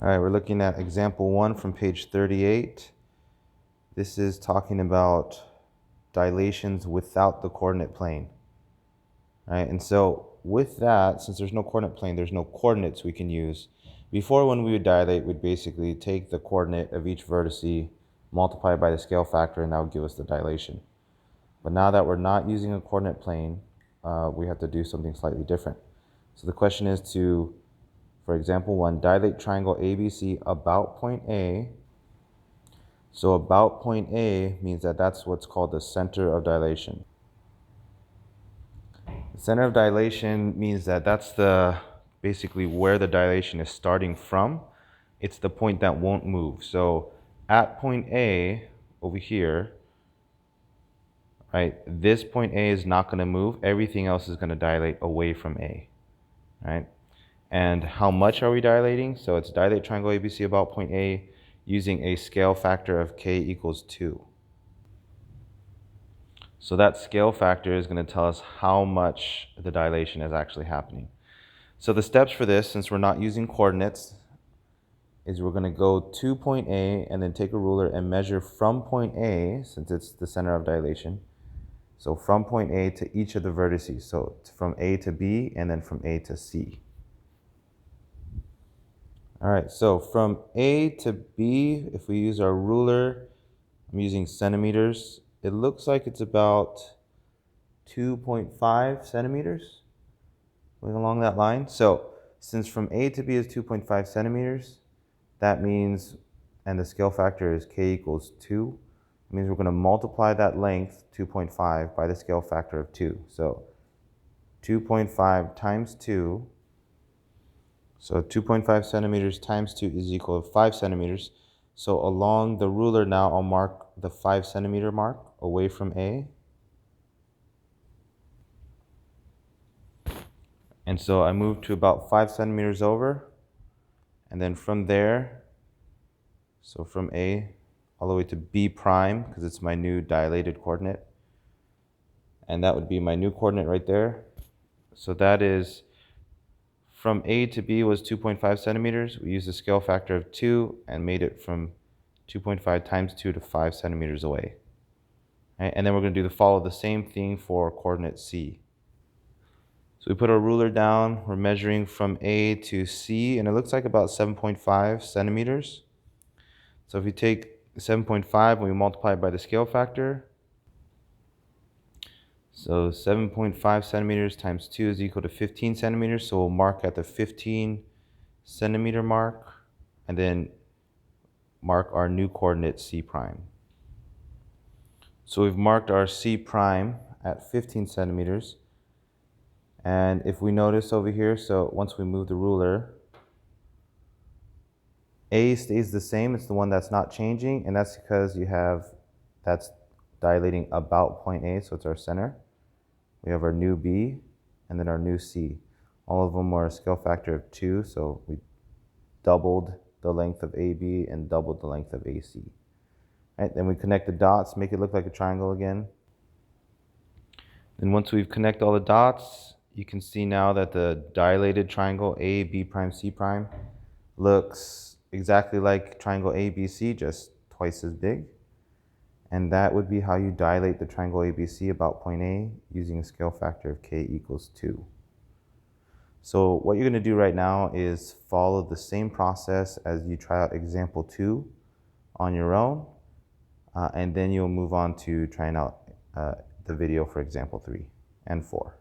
All right, we're looking at example 1 from page 38. This is talking about dilations without the coordinate plane. All right, and so with that, since there's no coordinate plane, there's no coordinates we can use. Before, when we would dilate, we'd basically take the coordinate of each vertice, multiply it by the scale factor, and that would give us the dilation. But now that we're not using a coordinate plane, we have to do something slightly different. So the question is to, for example 1, dilate triangle ABC about point A. So about point A means that that's what's called the center of dilation. The center of dilation means that that's basically where the dilation is starting from. It's the point that won't move. So at point A over here, right, this point A is not going to move. Everything else is going to dilate away from A, right? And how much are we dilating? So it's dilate triangle ABC about point A using a scale factor of K equals 2. So that scale factor is going to tell us how much the dilation is actually happening. So the steps for this, since we're not using coordinates, is we're going to go to point A and then take a ruler and measure from point A, since it's the center of dilation. So from point A to each of the vertices. So from A to B and then from A to C. All right, so from A to B, if we use our ruler, I'm using centimeters, it looks like it's about 2.5 centimeters, going along that line. So since from A to B is 2.5 centimeters, that means, and the scale factor is K equals 2, it means we're going to multiply that length, 2.5, by the scale factor of 2. So 2.5 times 2, so 2.5 centimeters times 2 is equal to 5 centimeters. So along the ruler now, I'll mark the 5 centimeter mark away from A. And so I move to about 5 centimeters over. And then from there, so from A all the way to B prime, because it's my new dilated coordinate. And that would be my new coordinate right there. So that is, from A to B was 2.5 centimeters. We used a scale factor of 2 and made it from 2.5 times 2 to 5 centimeters away. Right? And then we're going to follow the same thing for coordinate C. So we put our ruler down, we're measuring from A to C, and it looks like about 7.5 centimeters. So if you take 7.5 and we multiply it by the scale factor, so 7.5 centimeters times 2 is equal to 15 centimeters. So we'll mark at the 15 centimeter mark, and then mark our new coordinate C prime. So we've marked our C prime at 15 centimeters. And if we notice over here, so once we move the ruler, A stays the same. It's the one that's not changing, and that's because that's dilating about point A, so it's our center. We have our new B, and then our new C. All of them are a scale factor of 2, so we doubled the length of AB and doubled the length of AC. Right, then we connect the dots, make it look like a triangle again. Then once we've connected all the dots, you can see now that the dilated triangle A, B prime, C prime looks exactly like triangle ABC, just twice as big. And that would be how you dilate the triangle ABC about point A using a scale factor of K equals 2. So what you're going to do right now is follow the same process as you try out example 2 on your own, and then you'll move on to trying out the video for example 3 and 4.